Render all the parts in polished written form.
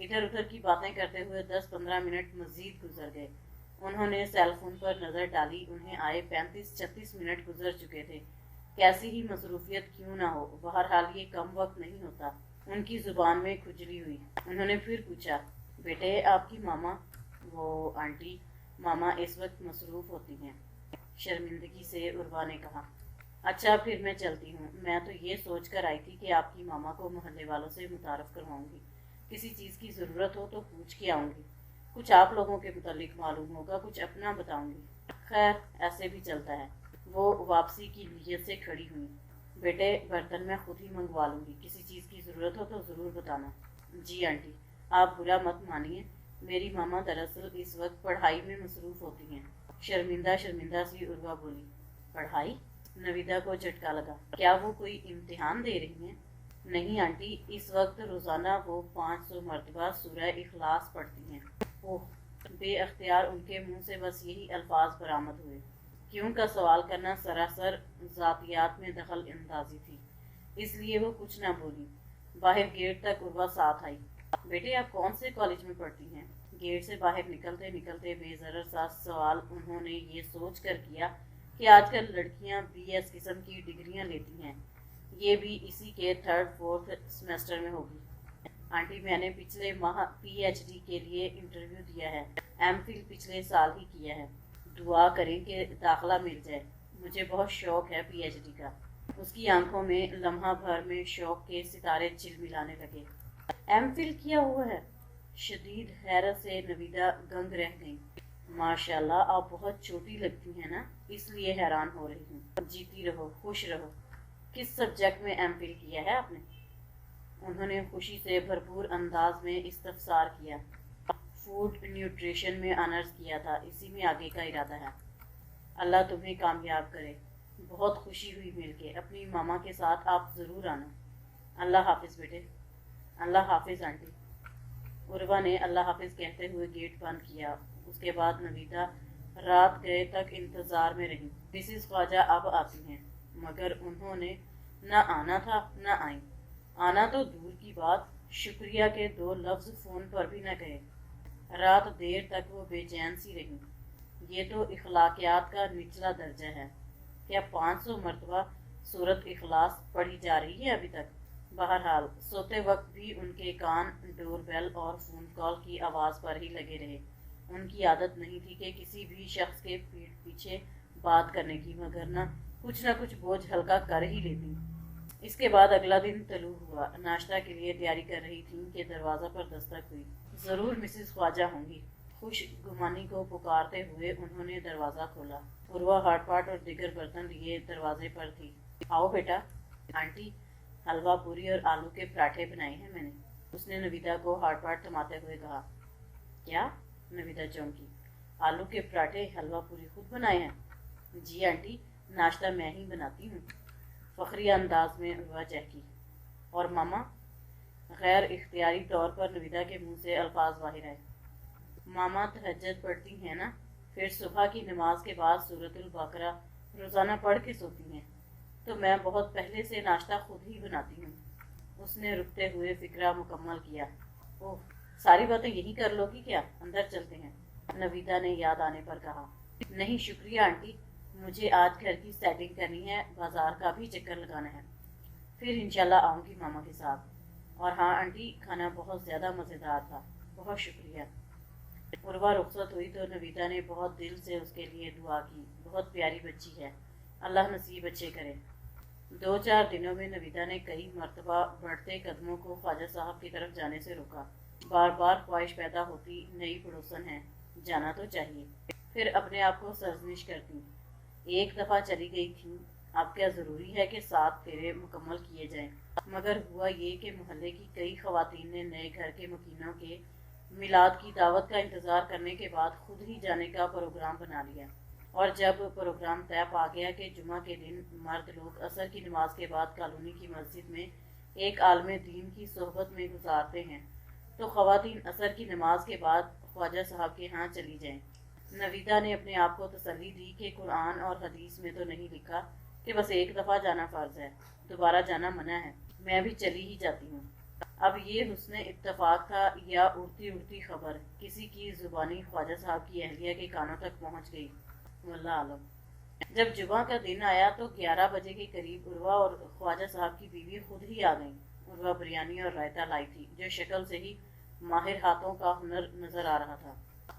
ادھر ادھر کی باتیں کرتے ہوئے 10-15 منٹ مزید گزر گئے۔ انہوں نے سیل فون پر نظر ڈالی، انہیں آئے 35-36 منٹ گزر چکے تھے۔ کیسی ہی مصروفیت کیوں نہ ہو، بہرحال یہ کم وقت نہیں ہوتا۔ ان کی زبان میں کھجلی ہوئی۔ انہوں نے پھر پوچھا، بیٹے آپ کی ماما؟ وہ آنٹی، ماما اس وقت مصروف ہوتی ہیں، شرمندگی سے عروہ نے کہا۔ اچھا پھر میں چلتی ہوں، میں تو یہ سوچ کر آئی تھی کہ آپ کی ماما کو محلے والوں سے متعارف کرواؤں گی، کسی چیز کی ضرورت ہو تو پوچھ کے آؤں گی، کچھ آپ لوگوں کے متعلق معلوم ہوگا، کچھ اپنا بتاؤں گی۔ خیر ایسے بھی چلتا ہے۔ وہ واپسی کی نیت سے کھڑی ہوئی۔ بیٹے برتن میں خود ہی منگوا لوں گی، کسی چیز کی ضرورت ہو تو ضرور بتانا۔ جی آنٹی، آپ برا مت مانیے، میری ماما دراصل اس وقت پڑھائی میں مصروف ہوتی ہیں، شرمندہ سی عروہ بولی۔ پڑھائی؟ نویدہ کو جھٹکا لگا۔ کیا وہ کوئی امتحان دے رہی ہیں؟ نہیں آنٹی، اس وقت روزانہ وہ 500 مرتبہ سورہ اخلاص پڑھتی ہیں۔ اوہ! بے اختیار ان کے منہ سے بس یہی الفاظ برآمد ہوئے۔ کیوں کا سوال کرنا سراسر ذاتیات میں دخل اندازی تھی، اس لیے وہ کچھ نہ بولی۔ باہر گیٹ تک عروہ ساتھ آئی۔ بیٹے آپ کون سے کالج میں پڑھتی ہیں؟ گیٹ سے باہر نکلتے نکلتے بے ضرر سا سوال انہوں نے یہ سوچ کر کیا کہ آج کل لڑکیاں BS قسم کی ڈگریاں لیتی ہیں، یہ بھی اسی کے 3rd-4th سیمسٹر میں ہوگی۔ آنٹی میں نے پچھلے ماہ PhD کے لیے انٹرویو دیا ہے، MPhil پچھلے سال ہی کیا ہے، دعا کریں کہ داخلہ مل جائے، مجھے بہت شوق ہے PhD کا۔ اس کی آنکھوں میں لمحہ بھر میں شوق کے ستارے چلملانے لگے۔ MPhil کیا ہوا ہے؟ شدید حیرت سے نویدہ گنگ رہ گئی۔ ماشاءاللہ آپ بہت چھوٹی لگتی ہیں نا، اس لیے حیران ہو رہی ہوں۔ جیتی رہو، خوش رہو۔ کس سبجیکٹ میں MPhil کیا ہے آپ نے؟ انہوں نے خوشی سے بھرپور انداز میں استفسار کیا۔ فوڈ نیوٹریشن میں آنرز کیا تھا، اسی میں آگے کا ارادہ ہے۔ اللہ تمہیں کامیاب کرے۔ بہت خوشی ہوئی مل کے، اپنی ماما کے ساتھ آپ ضرور آنا۔ اللہ حافظ بیٹے۔ اللہ حافظ آنٹی۔ عروہ نے اللہ حافظ کہتے ہوئے گیٹ بند کیا۔ اس کے بعد نویدہ رات گئے تک انتظار میں رہی۔ مسز خواجہ اب آتی ہیں، مگر انہوں نے نہ آنا تھا نہ آئیں۔ آنا تو دور کی بات، شکریہ کے 2 لفظ فون پر بھی نہ کہے۔ رات دیر تک وہ بے چین سی رہی۔ یہ تو اخلاقیات کا نچلا درجہ ہے، کیا 500 مرتبہ سورۃ اخلاص پڑھی جا رہی ہے ابھی تک؟ بہرحال سوتے وقت بھی ان کے کان ڈور بیل اور فون کال کی آواز پر ہی لگے رہے۔ ان کی عادت نہیں تھی کہ کسی بھی شخص کے پیٹھ پیچھے بات کرنے کی، مگر کچھ نہ کچھ بوجھ ہلکا کر ہی لیتی۔ اس کے بعد اگلا دن طلوع ہوا۔ ناشتہ کے لیے تیاری کر رہی تھیں کہ دروازہ پر دستک ہوئی۔ ضرور مسز خواجہ ہوں گی، خوش گمانی کو پکارتے ہوئے انہوں نے دروازہ کھولا۔ عروہ ہاٹ پاٹ اور دیگر برتن لیے دروازے پر تھی۔ آؤ بیٹا۔ آنٹی حلوہ پوری اور آلو کے پراٹھے بنائے ہیں میں نے، اس نے نویدہ کو ہاٹ پاٹ تھماتے ہوئے کہا۔ کیا؟ نویدہ چونکی۔ آلو کے پراٹھے حلوہ پوری خود بنائے ہیں؟ جی آنٹی، ناشتہ میں ہی بناتی ہوں، فخریہ انداز میں عروہ چہکی۔ اور ماما؟ غیر اختیاری طور پر نویدہ کے منہ سے الفاظ باہر آئے۔ ماما تہجد پڑھتی ہیں نا، پھر صبح کی نماز کے بعد سورۃ البقرہ روزانہ پڑھ کے سوتی ہیں، تو میں بہت پہلے سے ناشتہ خود ہی بناتی ہوں۔ اس نے رکتے ہوئے فکرہ مکمل کیا۔ اوہ، ساری باتیں یہی کر لو گی کیا؟ اندر چلتے ہیں، نویدہ نے یاد آنے پر کہا۔ نہیں شکریہ آنٹی، مجھے آج گھر کی سیٹنگ کرنی ہے، بازار کا بھی چکر لگانا ہے، پھر انشاءاللہ آؤں گی ماما کے ساتھ۔ اور ہاں آنٹی، کھانا بہت زیادہ مزیدار تھا، بہت شکریہ۔ عروہ رخصت ہوئی تو نویدہ نے بہت دل سے اس کے لیے دعا کی۔ بہت پیاری بچی ہے، اللہ نصیب اچھے کرے۔ 2-4 دنوں میں نویدہ نے کئی مرتبہ بڑھتے قدموں کو خواجہ صاحب کی طرف جانے سے روکا۔ بار بار خواہش پیدا ہوتی، نئی پڑوسن ہے، جانا تو چاہیے، پھر اپنے آپ کو سرزنش کرتی۔ ایک دفعہ چلی گئی تھی، اب کیا ضروری ہے کہ 7 پھیرے مکمل کیے جائیں؟ مگر ہوا یہ کہ محلے کی کئی خواتین نے نئے گھر کے مکینوں کے میلاد کی دعوت کا انتظار کرنے کے بعد خود ہی جانے کا پروگرام بنا لیا، اور جب پروگرام طے پا گیا کہ جمعہ کے دن مرد لوگ عصر کی نماز کے بعد کالونی کی مسجد میں ایک عالم دین کی صحبت میں گزارتے ہیں، تو خواتین عصر کی نماز کے بعد خواجہ صاحب کے ہاں چلی جائیں۔ نویدہ نے اپنے آپ کو تسلی دی کہ قرآن اور حدیث میں تو نہیں لکھا کہ بس ایک دفعہ جانا فرض ہے، دوبارہ جانا منع ہے، میں بھی چلی ہی جاتی ہوں۔ اب یہ حسن اتفاق تھا یا اڑتی اڑتی خبر کسی کی زبانی خواجہ صاحب کی اہلیہ کے کانوں تک پہنچ گئی، واللہ عالم۔ جب جمعہ کا دن آیا تو 11 بجے کے قریب عروہ اور خواجہ صاحب کی بیوی خود ہی آ گئیں۔ عروہ بریانی اور رائتہ لائی تھی جو شکل سے ہی ماہر ہاتھوں کا ہنر نظر آ رہا تھا۔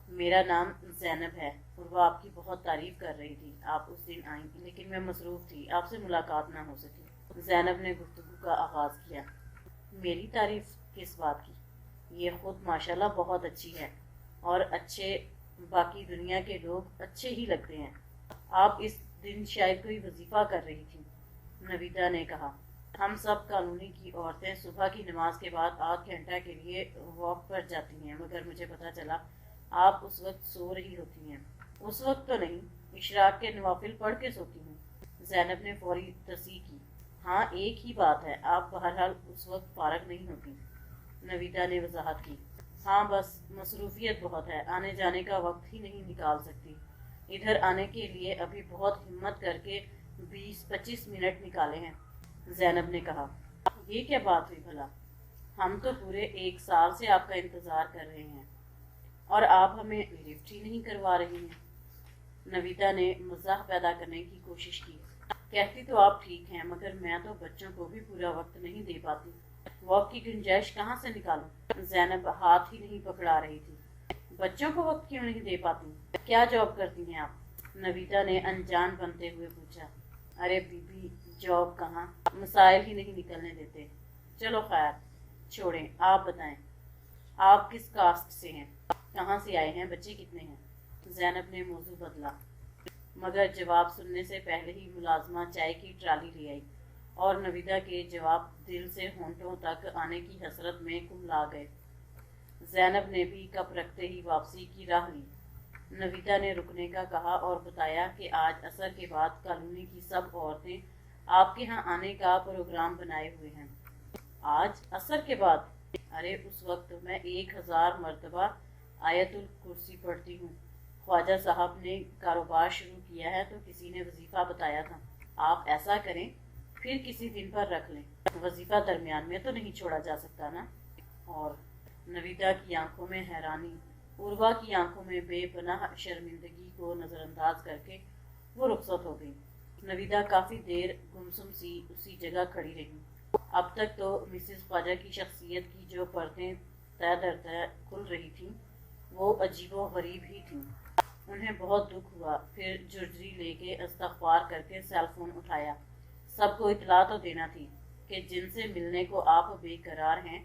میرا نام زینب ہے، عروہ آپ کی بہت تعریف کر رہی تھی، آپ اس دن آئیں لیکن میں مصروف تھی، آپ سے ملاقات نہ ہو سکی۔ زینب نے گفتگو کا آغاز کیا۔ میری تعریف کس بات کی؟ یہ خود ماشاءاللہ بہت اچھی ہے اور اچھے باقی دنیا کے لوگ اچھے ہی لگتے ہیں۔ آپ اس دن شاید کوئی وظیفہ کر رہی تھی، نویدہ نے کہا۔ ہم سب کالونی کی عورتیں صبح کی نماز کے بعد آدھ گھنٹہ کے لیے واک پر جاتی ہیں، مگر مجھے پتہ چلا آپ اس وقت سو رہی ہوتی ہیں۔ اس وقت تو نہیں، اشراق کے نوافل پڑھ کے سوتی ہوں، زینب نے فوری تصحیح کی۔ ہاں ایک ہی بات ہے، آپ بہرحال اس وقت فارغ نہیں ہوتی، نویدہ نے وضاحت کی۔ ہاں بس مصروفیت بہت ہے، آنے جانے کا وقت ہی نہیں نکال سکتی۔ ادھر آنے کے لیے ابھی بہت ہمت کر کے 20-25 منٹ نکالے ہیں، زینب نے کہا۔ یہ کیا بات ہوئی بھلا؟ ہم تو پورے 1 سال سے آپ کا انتظار کر رہے ہیں اور آپ ہمیں لفٹ ہی نہیں کروا رہی ہیں، نویدہ نے مزاح پیدا کرنے کی کوشش کی۔ کہتی تو آپ ٹھیک ہیں، مگر میں تو بچوں کو بھی پورا وقت نہیں دے پاتی، واک کی گنجائش کہاں سے نکالوں؟ زینب ہاتھ ہی نہیں پکڑا رہی تھی۔ بچوں کو وقت کیوں نہیں دے پاتی؟ کیا جاب کرتی ہیں آپ؟ نویدہ نے انجان بنتے ہوئے پوچھا۔ ارے بی بی، جاب کہاں، مسائل ہی نہیں نکلنے دیتے۔ چلو خیر چھوڑیں، آپ بتائیں آپ کس کاسٹ سے ہیں، کہاں سے آئے ہیں، بچے کتنے ہیں؟ زینب نے موضوع بدلا، مگر جواب سننے سے پہلے ہی ملازمہ چائے کی ٹرالی لے آئی اور نویدہ کے جواب دل سے ہونٹوں تک آنے کی حسرت میں کملا گئے۔ زینب نے بھی کپ رکھتے ہی واپسی کی راہ لی۔ نویدہ نے رکنے کا کہا اور بتایا کہ آج عصر کے بعد کالونی کی سب عورتیں آپ کے ہاں آنے کا پروگرام بنائے ہوئے ہیں۔ آج عصر کے بعد؟ ارے اس وقت میں 1000 مرتبہ آیت الکرسی پڑھتی ہوں۔ خواجہ صاحب نے کاروبار شروع کیا ہے تو کسی نے وظیفہ بتایا تھا، آپ ایسا کریں پھر کسی دن پر رکھ لیں، وظیفہ درمیان میں تو نہیں چھوڑا جا سکتا نا؟ اور نویدہ کی آنکھوں میں حیرانی، عروہ کی آنکھوں میں بے پناہ شرمندگی کو نظر انداز کر کے وہ رخصت ہو گئی۔ نویدہ کافی دیر گمسم سی اسی جگہ کھڑی رہی۔ اب تک تو مسز خواجہ کی شخصیت کی جو پرتیں طے در طے کھل رہی تھیں وہ عجیب و غریب ہی تھیں۔ انہیں بہت دکھ ہوا، پھر جرجری لے کے استغفار کر کے سیل فون اٹھایا۔ سب کو اطلاع تو دینا تھی کہ جن سے ملنے کو آپ بے قرار ہیں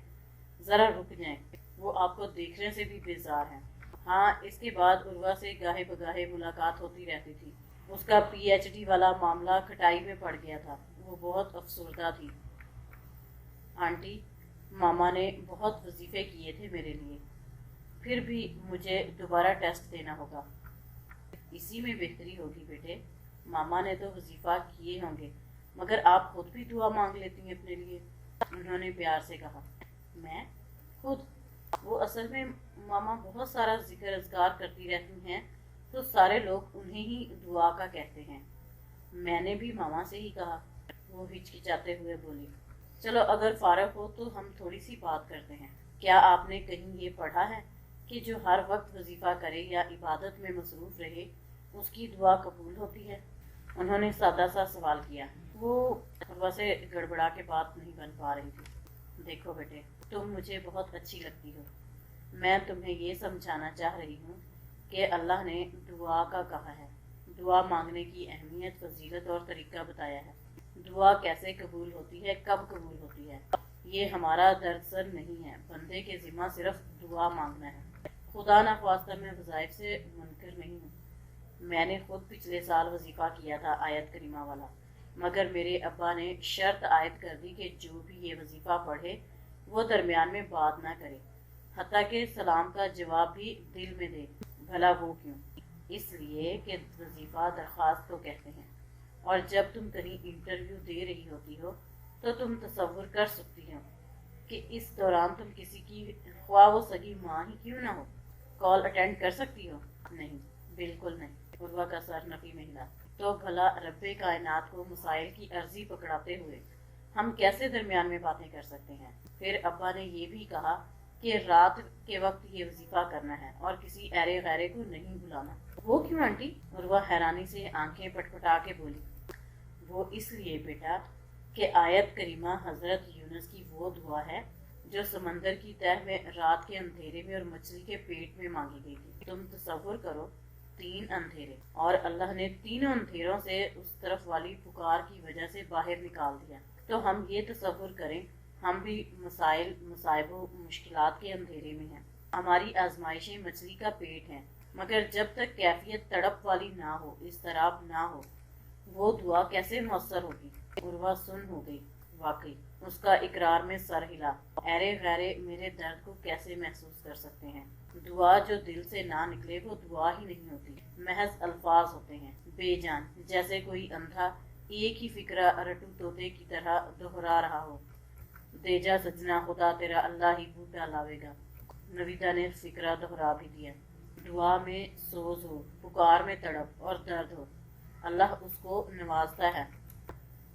ذرا رک جائیں، وہ آپ کو دیکھنے سے بھی بیزار ہیں۔ ہاں اس کے بعد عروہ سے گاہے بگاہے ملاقات ہوتی رہتی تھی۔ اس کا پی ایچ ڈی والا معاملہ کھٹائی میں پڑ گیا تھا، وہ بہت افسردہ تھی۔ آنٹی، ماما نے بہت وظیفے کیے تھے میرے لیے، پھر بھی مجھے دوبارہ ٹیسٹ دینا ہوگا۔ اسی میں بہتری ہوگی بیٹے، ماما نے تو وظیفہ کیے ہوں گے مگر آپ خود بھی دعا مانگ لیتی ہیں اپنے لیے، انہوں نے پیار سے کہا۔ میں خود؟ وہ اصل میں ماما بہت سارا ذکر اذکار کرتی رہتی ہیں تو سارے لوگ انہیں ہی دعا کا کہتے ہیں، میں نے بھی ماما سے ہی کہا، وہ ہچکچاتے ہوئے بولی۔ چلو اگر فارغ ہو تو ہم تھوڑی سی بات کرتے ہیں۔ کیا آپ نے کہیں یہ پڑھا ہے کہ جو ہر وقت وظیفہ کرے یا عبادت میں مصروف رہے اس کی دعا قبول ہوتی ہے؟ انہوں نے سادہ سا سوال کیا۔ وہ عروہ سے گڑبڑا کے بات نہیں بن پا رہی تھی۔ دیکھو بیٹے، تم مجھے بہت اچھی لگتی ہو، میں تمہیں یہ سمجھانا چاہ رہی ہوں کہ اللہ نے دعا کا کہا ہے، دعا مانگنے کی اہمیت، فضیلت اور طریقہ بتایا ہے۔ دعا کیسے قبول ہوتی ہے، کب قبول ہوتی ہے، یہ ہمارا درد سر نہیں ہے، بندے کے ذمہ صرف دعا مانگنا ہے۔ خدا نخواستہ میں وظائف سے منکر نہیں ہوں، میں نے خود پچھلے سال وظیفہ کیا تھا آیت کریمہ والا، مگر میرے ابا نے شرط عائد کر دی کہ جو بھی یہ وظیفہ پڑھے وہ درمیان میں بات نہ کرے، حتیٰ کہ سلام کا جواب بھی دل میں دے۔ بھلا وہ کیوں؟ اس لیے کہ وظیفہ درخواست کو کہتے ہیں، اور جب تم کہیں انٹرویو دے رہی ہوتی ہو تو تم تصور کر سکتی ہو کہ اس دوران تم کسی کی خواہ وہ سگی ماں ہی کیوں نہ ہو کال اٹینڈ کر سکتی ہو؟ نہیں، بالکل نہیں، عروہ کا سر نفی میں ہلا۔ تو بھلا رب کائنات کو مسائل کی عرضی پکڑاتے ہوئے ہم کیسے درمیان میں باتیں کر سکتے ہیں؟ پھر ابا نے یہ بھی کہا کہ رات کے وقت یہ وظیفہ کرنا ہے اور کسی ایرے غیرے کو نہیں بلانا۔ وہ کیوں آنٹی؟ عروہ حیرانی سے آنکھیں پٹپٹا کے بولی۔ وہ اس لیے بیٹا کہ آیت کریمہ حضرت یونس کی وہ دعا ہے جو سمندر کی تہ میں رات کے اندھیرے میں اور مچھلی کے پیٹ میں مانگی گئی تھی۔ تم تصور کرو 3 اندھیرے، اور اللہ نے تینوں اندھیروں سے اس طرف والی پکار کی وجہ سے باہر نکال دیا۔ تو ہم یہ تصور کریں ہم بھی مسائل، مصائب و مشکلات کے اندھیرے میں ہیں۔ ہماری آزمائشیں مچھلی کا پیٹ ہیں، مگر جب تک کیفیت تڑپ والی نہ ہو، اضطراب نہ ہو، وہ دعا کیسے مؤثر ہوگی؟ عروہ سن ہو گئی۔ واقعی اس کا اقرار میں سر ہلا۔ ایرے غیرے میرے درد کو کیسے محسوس کر سکتے ہیں؟ دعا جو دل سے نہ نکلے وہ دعا ہی نہیں ہوتی، محض الفاظ ہوتے ہیں، بے جان، جیسے کوئی اندھا ایک ہی فکرہ رٹو طوطے کی طرح دہرا رہا ہو۔ دے جا سجنا خدا تیرا اللہ ہی بوٹا لاوے گا۔ نویدہ نے فکرہ دہرا بھی دیا۔ دعا میں سوز ہو، پکار میں تڑپ اور درد ہو، اللہ اس کو نوازتا ہے۔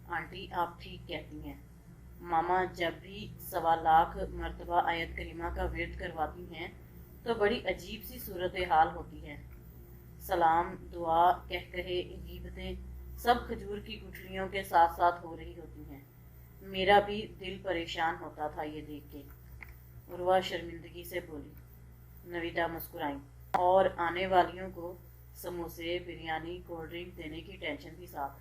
آنٹی آپ ٹھیک کہتی ہیں۔ ماما جب بھی 1.25 لاکھ مرتبہ آیت کریمہ کا ورد کرواتی ہیں تو بڑی عجیب سی صورتحال ہوتی ہے۔ سلام، دعا، کہکہے، غیبتیں سب کھجور کی گٹھلیوں کے ساتھ ساتھ ہو رہی ہوتی ہیں۔ میرا بھی دل پریشان ہوتا تھا یہ دیکھ کے۔ عروہ شرمندگی سے بولی۔ نویدہ مسکرائیں۔ اور آنے والیوں کو سموسے، بریانی، کولڈ ڈرنک دینے کی ٹینشن بھی ساتھ۔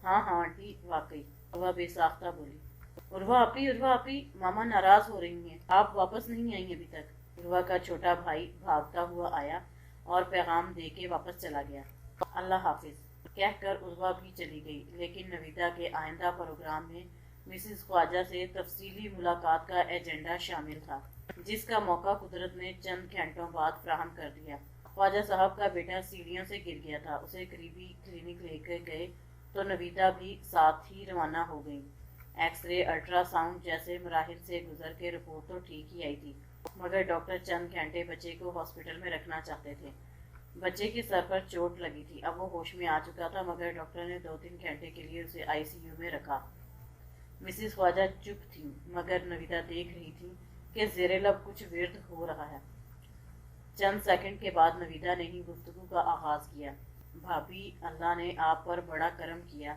ہاں ہاں آنٹی، واقعی، عروہ بے ساختہ بولی۔ عروہ آپی، ماما ناراض ہو رہی ہیں، آپ واپس نہیں آئی ابھی تک۔ عروہ کا چھوٹا بھائی بھاگتا ہوا آیا اور پیغام دے کے واپس چلا گیا۔ اللہ حافظ کہہ کر عروہ بھی چلی گئی، لیکن نویدہ کے آئندہ پروگرام میں مسز خواجہ سے تفصیلی ملاقات کا ایجنڈا شامل تھا، جس کا موقع قدرت نے چند گھنٹوں بعد فراہم کر دیا۔ خواجہ صاحب کا بیٹا سیڑھیوں سے گر گیا تھا، اسے قریبی کلینک لے کر گئے تو نویدہ بھی ساتھ ہی روانہ ہو گئی۔ ایکس رے، الٹرا ساؤنڈ جیسے مراحل سے گزر کے رپورٹ تو ٹھیک ہی آئی تھی، مگر ڈاکٹر چند گھنٹے بچے کو ہاسپٹل میں رکھنا چاہتے تھے۔ بچے کے سر پر چوٹ لگی تھی، اب وہ ہوش میں آ چکا تھا، مگر ڈاکٹر نے 2-3 گھنٹے کے لیے اسے ICU میں رکھا۔ مسز خواجہ چپ تھی، مگر نویدہ دیکھ رہی تھی کہ زیر لب کچھ ورد ہو رہا ہے۔ چند سیکنڈ کے بعد نویدہ نے ہی گفتگو کا آغاز کیا۔ بھابھی، اللہ نے آپ پر بڑا کرم کیا،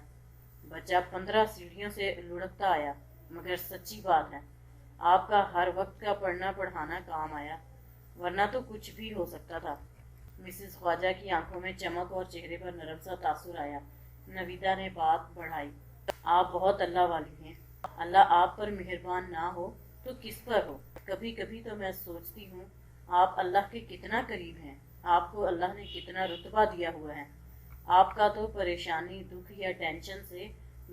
بچہ 15 سیڑھیوں سے لڑکتا آیا، مگر سچی بات ہے آپ کا ہر وقت کا پڑھنا پڑھانا کام آیا، ورنہ تو کچھ بھی ہو سکتا تھا۔ مسز خواجہ کی آنکھوں میں چمک اور چہرے پر نرم سا تاثر آیا۔ نویدہ نے بات بڑھائی۔ آپ بہت اللہ والی ہیں، اللہ آپ پر مہربان نہ ہو تو کس پر ہو؟ کبھی کبھی تو میں سوچتی ہوں آپ اللہ کے کتنا قریب ہیں، آپ کو اللہ نے کتنا رتبہ دیا ہوا ہے۔ آپ کا تو پریشانی، دکھ یا ٹینشن سے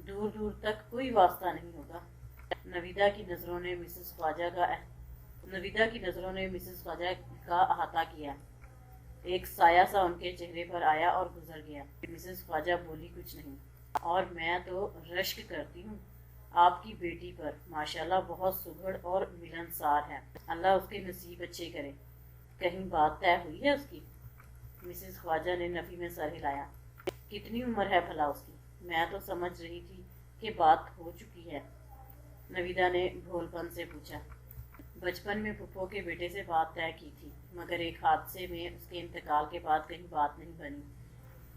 دور دور تک کوئی واسطہ نہیں ہوگا۔ نویدہ کی نظروں نے مسز خواجہ کا احاطہ کیا، ایک سایہ سا ان کے چہرے پر آیا اور گزر گیا۔ مسز خواجہ بولی کچھ نہیں۔ اور میں تو رشک کرتی ہوں آپ کی بیٹی پر، ماشاءاللہ بہت سگڑ اور ملنسار ہے، اللہ اس کے نصیب اچھے کرے۔ کہیں بات طے ہوئی ہے اس کی؟ مسز خواجہ نے نفی میں سر ہلایا۔ کتنی عمر ہے بھلا اس کی؟ میں تو سمجھ رہی تھی کہ بات ہو چکی ہے۔ نویدہ نے بھول پن سے پوچھا۔ بچپن میں پھپھو کے بیٹے سے بات طے کی تھی، مگر ایک حادثے میں اس کے انتقال کے بعد کہیں بات نہیں بنی۔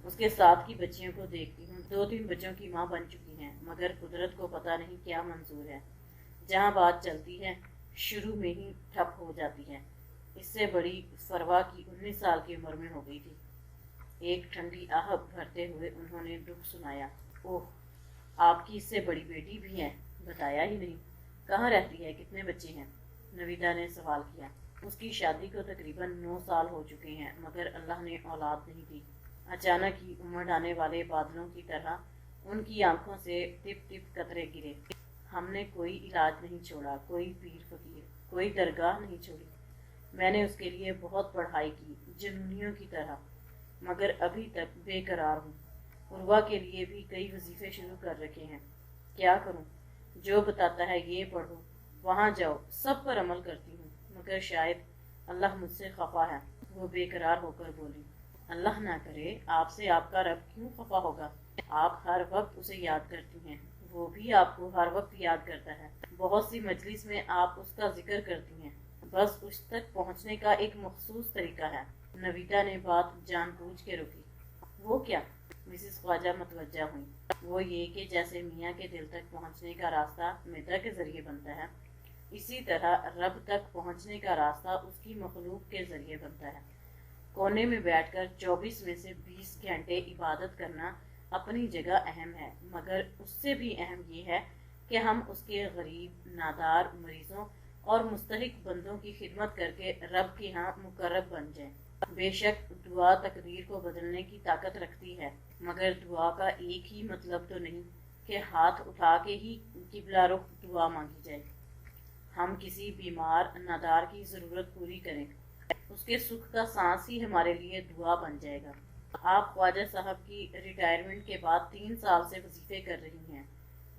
اس کے ساتھ کی بچیوں کو دیکھتی ہوں، 2-3 بچوں کی ماں بن چکی ہیں، مگر قدرت کو پتہ نہیں کیا منظور ہے، جہاں بات چلتی ہے شروع میں ہی ٹھپ ہو جاتی ہے۔ اس سے بڑی فروا کی 19 سال کی عمر میں ہو گئی تھی۔ ایک ٹھنڈی آہ بھرتے ہوئے انہوں نے دکھ سنایا۔ اوہ، آپ کی اس سے بڑی بیٹی بھی ہے، بتایا ہی نہیں، کہاں رہتی ہے، کتنے بچے ہیں؟ نویدہ نے سوال کیا۔ اس کی شادی کو تقریباً 9 سال ہو چکے ہیں، مگر اللہ نے اولاد نہیں دی۔ اچانک ہی امڑ آنے والے بادلوں کی طرح ان کی آنکھوں سے ٹپ ٹپ قطرے گرے۔ ہم نے کوئی علاج نہیں چھوڑا، کوئی پیر فقیر، کوئی درگاہ نہیں چھوڑی۔ میں نے اس کے لیے بہت پڑھائی کی، جنونیوں کی طرح، مگر ابھی تک بے قرار ہوں۔ عروہ کے لیے بھی کئی وظیفے شروع کر رکھے ہیں، کیا کروں؟ جو بتاتا ہے یہ پڑھو، وہاں جاؤ، سب پر عمل کرتی ہوں، مگر شاید اللہ مجھ سے خفا ہے۔ وہ بے قرار ہو کر بولی۔ اللہ نہ کرے، آپ سے آپ کا رب کیوں خفا ہوگا؟ آپ ہر وقت اسے یاد کرتی ہیں، وہ بھی آپ کو ہر وقت یاد کرتا ہے۔ بہت سی مجلس میں آپ اس کا ذکر کرتی ہیں، بس اس تک پہنچنے کا ایک مخصوص طریقہ ہے۔ نویتا نے بات جان بوجھ کے روکی۔ وہ کیا؟ مسز خواجہ متوجہ ہوئی۔ وہ یہ کہ جیسے میاں کے دل تک پہنچنے کا راستہ مدح کے ذریعے بنتا ہے، اسی طرح رب تک پہنچنے کا راستہ اس کی مخلوق کے ذریعے بنتا ہے۔ کونے میں بیٹھ کر 24 میں سے 20 گھنٹے عبادت کرنا اپنی جگہ اہم ہے، مگر اس سے بھی اہم یہ ہے کہ ہم اس کے غریب، نادار، مریضوں اور مستحق بندوں کی خدمت کر کے رب کے ہاں مقرب بن جائیں۔ بے شک دعا تقدیر کو بدلنے کی طاقت رکھتی ہے، مگر دعا کا ایک ہی مطلب تو نہیں کہ ہاتھ اٹھا کے ہی قبلہ رخ دعا مانگی جائے۔ ہم کسی بیمار نادار کی ضرورت پوری کریں، اس کے سکھ کا سانس ہی ہمارے لیے دعا بن جائے گا۔ آپ خواجہ صاحب کی ریٹائرمنٹ کے بعد 3 سال سے وظیفے کر رہی ہیں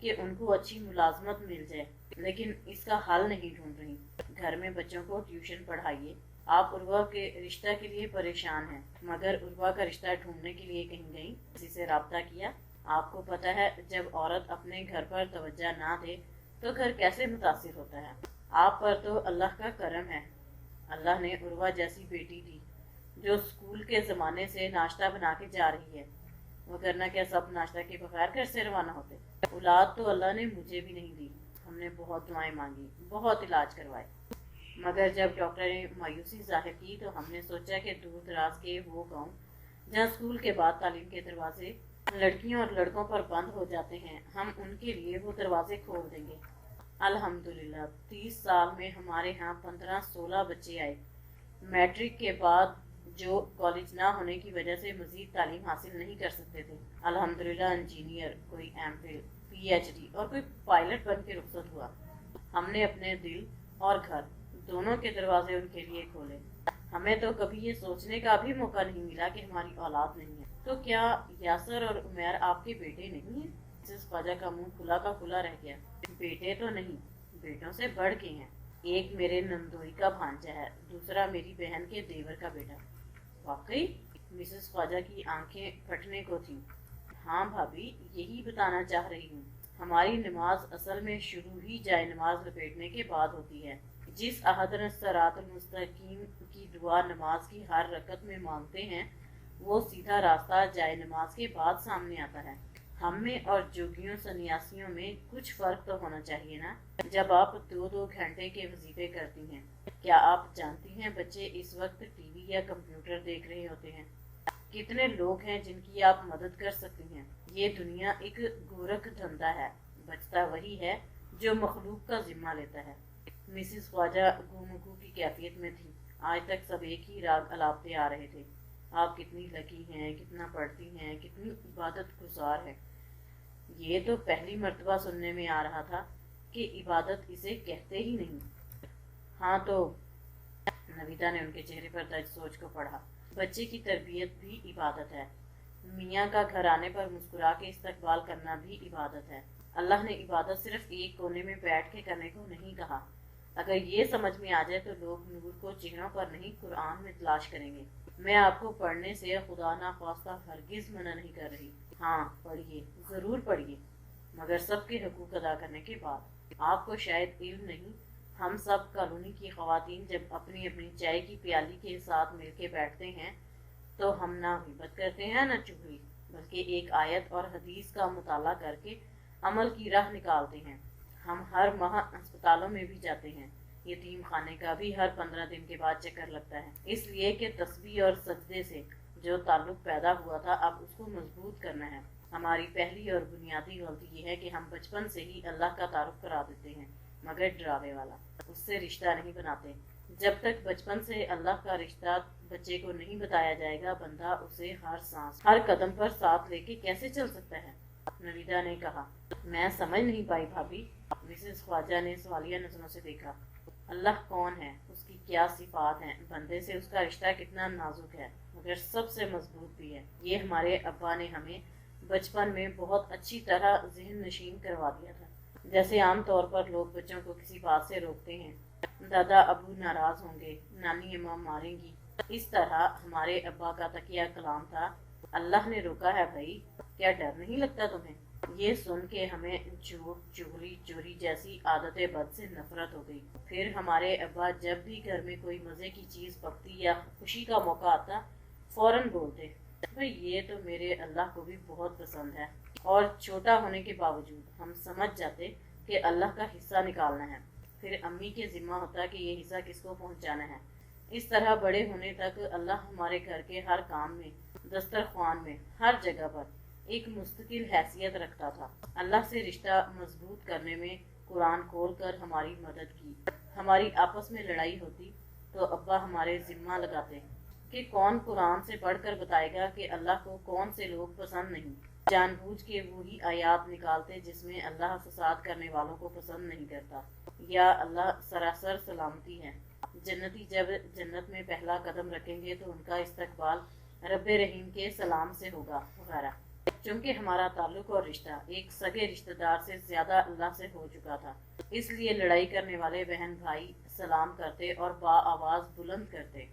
کہ ان کو اچھی ملازمت مل جائے، لیکن اس کا حل نہیں ڈھونڈ رہی۔ گھر میں بچوں کو ٹیوشن پڑھائیے۔ آپ عروہ کے رشتہ کے لیے پریشان ہیں، مگر عروہ کا رشتہ ڈھونڈنے کے لیے کہیں گئی، کسی سے رابطہ کیا؟ آپ کو پتہ ہے جب عورت اپنے گھر پر توجہ نہ دے تو گھر کیسے متاثر ہوتا ہے۔ آپ پر تو اللہ کا کرم ہے، اللہ نے عروہ جیسی بیٹی دی جو اسکول کے زمانے سے ناشتہ بنا کے جا رہی ہے، وگرنہ کیا سب ناشتہ کے بغیر گھر سے روانہ ہوتے؟ اولاد تو اللہ نے مجھے بھی نہیں دی، ہم نے بہت دعائیں مانگی، بہت علاج کروائے، مگر جب ڈاکٹر نے مایوسی ظاہر کی تو ہم نے سوچا کہ دور دراز کے وہ گاؤں جہاں اسکول کے بعد تعلیم کے دروازے لڑکیوں اور لڑکوں پر بند ہو جاتے ہیں، ہم ان کے لیے وہ دروازے کھول دیں گے۔ الحمدللہ 30 سال میں ہمارے ہاں 15-16 بچے آئے، میٹرک کے بعد جو کالج نہ ہونے کی وجہ سے مزید تعلیم حاصل نہیں کر سکتے تھے، الحمدللہ انجینئر، کوئی M Phil, P H D اور کوئی پائلٹ بن کے رخصت ہوا۔ ہم نے اپنے دل اور گھر دونوں کے دروازے ان کے لیے کھولے۔ ہمیں تو کبھی یہ سوچنے کا بھی موقع نہیں ملا کہ ہماری اولاد نہیں ہے۔ تو کیا یاسر اور عمیر آپ کے بیٹے نہیں ہیں؟ مسز خواجہ کا منہ کھلا کا کھلا رہ گیا۔ بیٹے تو نہیں، بیٹوں سے بڑھ کے ہیں۔ ایک میرے نندوئی کا بھانجا ہے، دوسرا میری بہن کے دیور کا بیٹا۔ واقعی؟ مسز خواجہ کی آنکھیں پھٹنے کو تھیں۔ ہاں بھابھی، یہی بتانا چاہ رہی ہوں۔ ہماری نماز اصل میں شروع ہی جائے نماز لپیٹنے کے بعد ہوتی ہے۔ جس اہدنا الصراط المستقیم کی دعا نماز کی ہر رکعت میں مانگتے ہیں، وہ سیدھا راستہ جائے نماز کے بعد سامنے آتا ہے۔ ہم میں اور جوگیوں سنیاسیوں میں کچھ فرق تو ہونا چاہیے نا۔ جب آپ 2-2 گھنٹے کے وظیفے کرتی ہیں، کیا آپ جانتی ہیں بچے اس وقت ٹی وی یا کمپیوٹر دیکھ رہے ہوتے ہیں؟ کتنے لوگ ہیں جن کی آپ مدد کر سکتی ہیں؟ یہ دنیا ایک گورکھ دھندا ہے، بچتا وہی ہے جو مخلوق کا ذمہ لیتا ہے۔ مسز خواجہ گومگو کی کیفیت میں تھی۔ آج تک سب ایک ہی راگ الاپتے آ رہے تھے۔ آپ کتنی لکی ہیں، کتنا پڑھتی ہیں، کتنی عبادت گزار ہیں۔ یہ تو پہلی مرتبہ سننے میں آ رہا تھا کہ عبادت اسے کہتے ہی نہیں۔ ہاں تو نویتا نے ان کے چہرے پر درج سوچ کو پڑھا۔ بچے کی تربیت بھی عبادت ہے، میاں کا گھر آنے پر مسکرا کے استقبال کرنا بھی عبادت ہے۔ اللہ نے عبادت صرف ایک کونے میں بیٹھ کے کرنے کو نہیں کہا۔ اگر یہ سمجھ میں آ جائے تو لوگ نور کو چہروں پر نہیں قرآن میں تلاش کریں گے۔ میں آپ کو پڑھنے سے خدا نخواستہ ہرگز منع نہیں کر رہی۔ ہاں پڑھیے، ضرور پڑھیے، مگر سب کے حقوق ادا کرنے کے بعد۔ آپ کو شاید علم نہیں، ہم سب کالونی کی خواتین جب اپنی اپنی چائے کی پیالی کے ساتھ مل کے بیٹھتے ہیں تو ہم نہ غیبت کرتے ہیں نہ چغلی، بلکہ ایک آیت اور حدیث کا مطالعہ کر کے عمل کی راہ نکالتے ہیں۔ ہم ہر ماہ اسپتالوں میں بھی جاتے ہیں، یتیم خانے کا بھی ہر 15 دن کے بعد چکر لگتا ہے، اس لیے کہ تسبیح اور سجدے سے جو تعلق پیدا ہوا تھا اب اس کو مضبوط کرنا ہے۔ ہماری پہلی اور بنیادی غلطی یہ ہے کہ ہم بچپن سے ہی اللہ کا تعارف کرا دیتے ہیں، مگر ڈراوے والا، اس سے رشتہ نہیں بناتے۔ جب تک بچپن سے اللہ کا رشتہ بچے کو نہیں بتایا جائے گا، بندہ اسے ہر سانس ہر قدم پر ساتھ لے کے کیسے چل سکتا ہے؟ نویدا نے کہا۔ میں سمجھ نہیں پائی بھابھی۔ مسز خواجہ نے سوالیہ نظروں سے دیکھا۔ اللہ کون ہے، اس کی کیا صفات ہیں، بندے سے اس کا رشتہ کتنا نازک ہے مگر سب سے مضبوط بھی ہے، یہ ہمارے ابا نے ہمیں بچپن میں بہت اچھی طرح ذہن نشین کروا دیا تھا۔ جیسے عام طور پر لوگ بچوں کو کسی بات سے روکتے ہیں، دادا ابو ناراض ہوں گے، نانی اماں ماریں گی، اس طرح ہمارے ابا کا تکیہ کلام تھا، اللہ نے روکا ہے بھائی، کیا ڈر نہیں لگتا تمہیں؟ یہ سن کے ہمیں جھوٹ چغلی چوری جیسی عادت بد سے نفرت ہو گئی۔ پھر ہمارے ابا جب بھی گھر میں کوئی مزے کی چیز پکتی یا خوشی کا موقع آتا فوراً بولتے، بھئی یہ تو میرے اللہ کو بھی بہت پسند ہے، اور چھوٹا ہونے کے باوجود ہم سمجھ جاتے کہ اللہ کا حصہ نکالنا ہے۔ پھر امی کے ذمہ ہوتا کہ یہ حصہ کس کو پہنچانا ہے۔ اس طرح بڑے ہونے تک اللہ ہمارے گھر کے ہر کام میں، دسترخوان میں، ہر جگہ پر ایک مستقل حیثیت رکھتا تھا۔ اللہ سے رشتہ مضبوط کرنے میں قرآن کھول کر ہماری مدد کی۔ ہماری آپس میں لڑائی ہوتی تو ابا ہمارے ذمہ لگاتے کہ کون قرآن سے پڑھ کر بتائے گا کہ اللہ کو کون سے لوگ پسند نہیں۔ جان بوجھ کے وہی آیات نکالتے جس میں اللہ فساد کرنے والوں کو پسند نہیں کرتا، یا اللہ سراسر سلامتی ہے، جنتی جب جنت میں پہلا قدم رکھیں گے تو ان کا استقبال رب رحیم کے سلام سے ہوگا وغیرہ۔ چونکہ ہمارا تعلق اور رشتہ ایک سگے رشتہ دار سے زیادہ اللہ سے ہو چکا تھا، اس لیے لڑائی کرنے والے بہن بھائی سلام کرتے اور با آواز بلند کرتے۔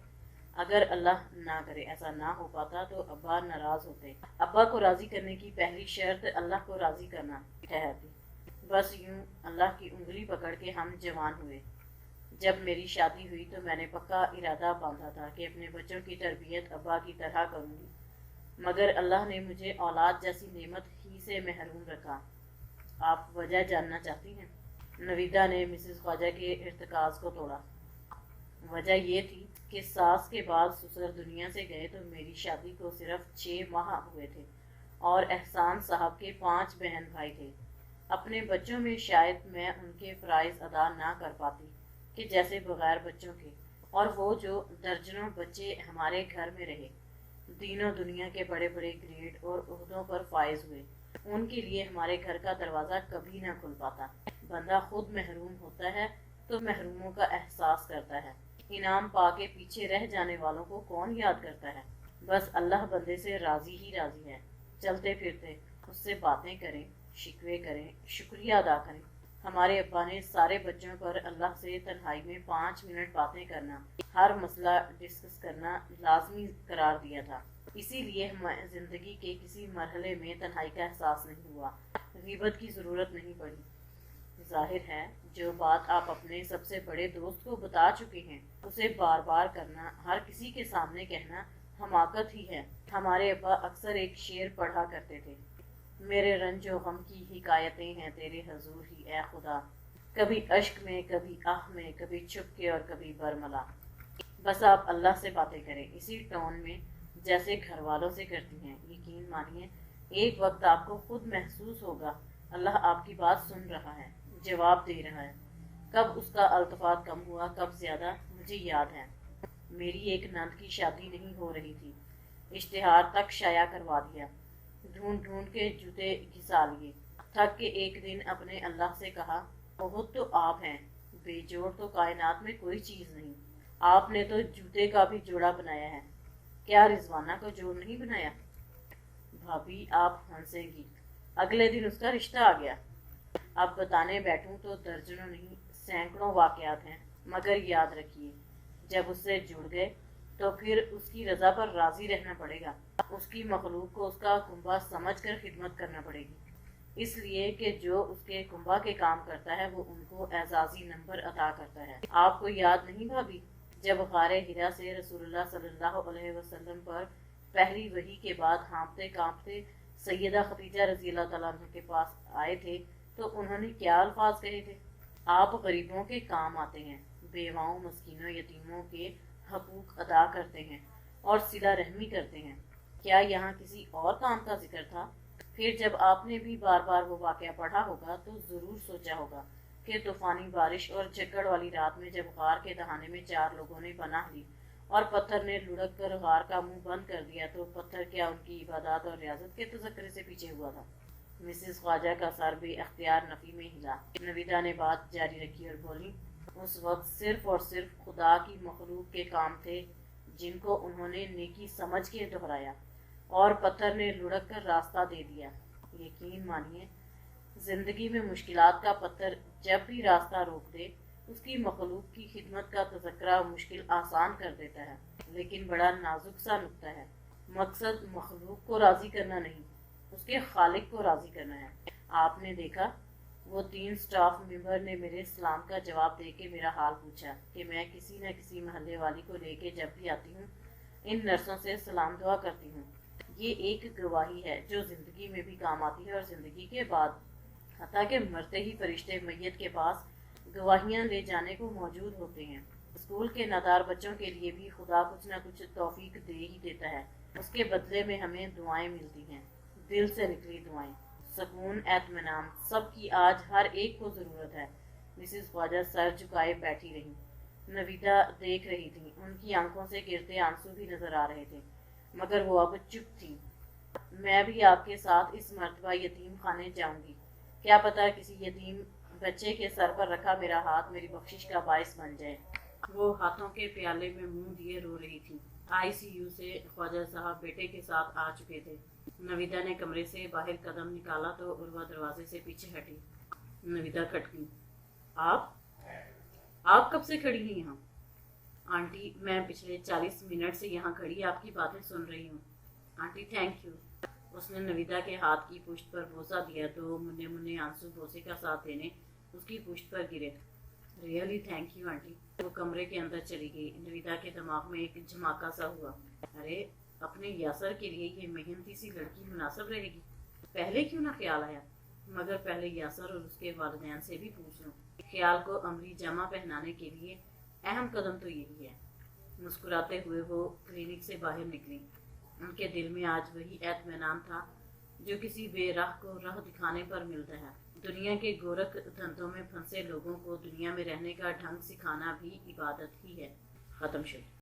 اگر اللہ نہ کرے ایسا نہ ہو پاتا تو ابا ناراض ہوتے۔ ابا کو راضی کرنے کی پہلی شرط اللہ کو راضی کرنا ٹھہرتی۔ بس یوں اللہ کی انگلی پکڑ کے ہم جوان ہوئے۔ جب میری شادی ہوئی تو میں نے پکا ارادہ باندھا تھا کہ اپنے بچوں کی تربیت ابا کی طرح کروں گی، مگر اللہ نے مجھے اولاد جیسی نعمت ہی سے محروم رکھا۔ آپ وجہ جاننا چاہتی ہیں؟ نویدہ نے مسز خواجہ کے ارتکاز کو توڑا۔ وجہ یہ تھی کہ ساس کے بعد سسر دنیا سے گئے تو میری شادی کو صرف 6 ماہ ہوئے تھے، اور احسان صاحب کے 5 بہن بھائی تھے۔ اپنے بچوں میں شاید میں ان کے فرائض ادا نہ کر پاتی کہ جیسے بغیر بچوں کے، اور وہ جو درجنوں بچے ہمارے گھر میں رہے، دینوں دنیا کے بڑے بڑے گریڈ اور عہدوں پر فائز ہوئے، ان کے لیے ہمارے گھر کا دروازہ کبھی نہ کھل پاتا۔ بندہ خود محروم ہوتا ہے تو محروموں کا احساس کرتا ہے۔ انعام پا کے پیچھے رہ جانے والوں کو کون یاد کرتا ہے؟ بس اللہ بندے سے راضی ہی راضی ہے۔ چلتے پھرتے اس سے باتیں کریں، شکوے کریں، شکریہ ادا کریں۔ ہمارے ابا نے سارے بچوں پر اللہ سے تنہائی میں 5 منٹ باتیں کرنا، ہر مسئلہ ڈسکس کرنا لازمی قرار دیا تھا۔ اسی لیے ہمیں زندگی کے کسی مرحلے میں تنہائی کا احساس نہیں ہوا، غیبت کی ضرورت نہیں پڑی۔ ظاہر ہے جو بات آپ اپنے سب سے بڑے دوست کو بتا چکے ہیں اسے بار بار کرنا، ہر کسی کے سامنے کہنا حماقت ہی ہے۔ ہمارے ابا اکثر ایک شعر پڑھا کرتے تھے، میرے رنج و غم کی حکایتیں ہیں تیرے حضور ہی اے خدا، کبھی اشک میں، کبھی آہ میں، کبھی چھپ کے اور کبھی برملا۔ بس آپ اللہ سے باتیں کریں اسی ٹون میں جیسے گھر والوں سے کرتی ہیں۔ یقین مانیے ایک وقت آپ کو خود محسوس ہوگا اللہ آپ کی بات سن رہا ہے، جواب دے رہا ہے۔ کب اس کا التفات کم ہوا، کب زیادہ، مجھے یاد ہے۔ میری ایک نند کی شادی نہیں ہو رہی تھی، اشتہار تک شائع کروا دیا، ڈھونڈ ڈھونڈ کے جوتے گھسا لیے، تھک کے ایک دن اپنے اللہ سے کہا، بہت تو آپ ہیں، بے جوڑ تو کائنات میں کوئی چیز نہیں، آپ نے تو جوتے کا بھی جوڑا بنایا ہے، کیا رضوانہ کو جوڑ نہیں بنایا؟ بھابھی آپ ہنسیں گی، اگلے دن اس کا رشتہ آ گیا۔ اب بتانے بیٹھوں تو درجنوں نہیں سینکڑوں واقعات ہیں، مگر یاد رکھیے جب اس سے جڑ گئے تو پھر اس کی رضا پر راضی رہنا پڑے گا، اس کی مخلوق کو اس کا کنبہ سمجھ کر خدمت کرنا پڑے گی، اس لیے کہ جو اس کے کنبہ کے کام کرتا ہے وہ ان کو اعزازی نمبر عطا کرتا ہے۔ آپ کو یاد نہیں بھابھی جب غار حرا سے رسول اللہ صلی اللہ علیہ وسلم پر پہلی وحی کے بعد ہانپتے کانپتے سیدہ خدیجہ رضی اللہ تعالیٰ عنہ کے پاس آئے تھے تو انہوں نے کیا الفاظ کہے تھے؟ آپ غریبوں کے کام آتے ہیں، بیواؤں، مسکینوں، یتیموں کے حقوق ادا کرتے ہیں اور صلہ رحمی کرتے ہیں۔ کیا یہاں کسی اور کام کا ذکر تھا؟ پھر جب آپ نے بھی بار بار وہ واقعہ پڑھا ہوگا تو ضرور سوچا ہوگا کہ طوفانی بارش اور جھکڑ والی رات میں جب غار کے دہانے میں 4 لوگوں نے پناہ لی اور پتھر نے لڑک کر غار کا منہ بند کر دیا تو پتھر کیا ان کی عبادات اور ریاضت کے تذکرے سے پیچھے ہوا تھا؟ مسز خواجہ کا سر بے اختیار نفی میں ہلا۔ نویدہ نے بات جاری رکھی اور بولی، اس وقت صرف اور صرف خدا کی مخلوق کے کام تھے جن کو انہوں نے نیکی سمجھ کے دہرایا اور پتھر نے لڑک کر راستہ دے دیا۔ یقین مانیے زندگی میں مشکلات کا پتھر جب بھی راستہ روک دے اس کی مخلوق کی خدمت کا تذکرہ مشکل آسان کر دیتا ہے، لیکن بڑا نازک سا نکتہ ہے۔ مقصد مخلوق کو راضی کرنا نہیں، اس کے خالق کو راضی کرنا ہے۔ آپ نے دیکھا وہ 3 سٹاف ممبر نے میرے سلام کا جواب دے کے میرا حال پوچھا کہ میں کسی نہ کسی محلے والی کو لے کے جب بھی آتی ہوں ان نرسوں سے سلام دعا کرتی ہوں۔ یہ ایک گواہی ہے جو زندگی میں بھی کام آتی ہے اور زندگی کے بعد، حتیٰ کہ مرتے ہی فرشتے میت کے پاس گواہیاں لے جانے کو موجود ہوتے ہیں۔ اسکول کے نادار بچوں کے لیے بھی خدا کچھ نہ کچھ توفیق دے ہی دیتا ہے، اس کے بدلے میں ہمیں دعائیں ملتی ہیں، دل سے نکلی دعائیں۔ سکون، اطمینان، سب کی آج ہر ایک کو ضرورت ہے۔ مسز خواجہ سر جھکائے بیٹھی رہی، نویدہ دیکھ رہی تھی، ان کی آنکھوں سے گرتے آنسو بھی نظر آ رہے تھے، مگر وہ اب چپ تھی۔ میں بھی آپ کے ساتھ اس مرتبہ یتیم خانے جاؤں گی، کیا پتا کسی یتیم بچے کے سر پر رکھا میرا ہاتھ میری بخشش کا باعث بن جائے۔ وہ ہاتھوں کے پیالے میں منہ دیے رو رہی تھی۔ ICU سے خواجہ صاحب بیٹے کے ساتھ آ چکے تھے۔ نویدہ نے کمرے سے باہر قدم نکالا تو عروہ دروازے سے پیچھے ہٹی۔ نویدہ کھٹکی۔ آپ کب سے کھڑی ہیں یہاں؟ آنٹی، میں پچھلے 40 منٹ سے یہاں کھڑی آپ کی باتیں سن رہی ہوں۔ Aunty thank you. اس نے نویدہ کے ہاتھ کی پشت پر بوسہ دیا تو منہ منہ آنسو بوسے کا ساتھ دینے اس کی پشت پر گرے۔ Really thank you aunty. وہ کمرے کے اندر چلی گئی۔ نویدہ کے دماغ میں ایک جھماکا سا ہوا۔ ارے، اپنے یاسر کے لیے یہ محنتی سی لڑکی مناسب رہے گی، پہلے کیوں نہ خیال آیا؟ مگر پہلے یاسر اور اس کے والدین سے بھی پوچھ لوں۔ خیال کو عملی جامہ پہنانے کے لیے اہم قدم تو یہی ہے۔ مسکراتے ہوئے وہ کلینک سے باہر نکلی۔ ان کے دل میں آج وہی اطمینان تھا جو کسی بے راہ کو راہ دکھانے پر ملتا ہے۔ دنیا کے گورکھ دھندوں میں پھنسے لوگوں کو دنیا میں رہنے کا ڈھنگ سکھانا بھی عبادت ہی ہے۔ ختم شد۔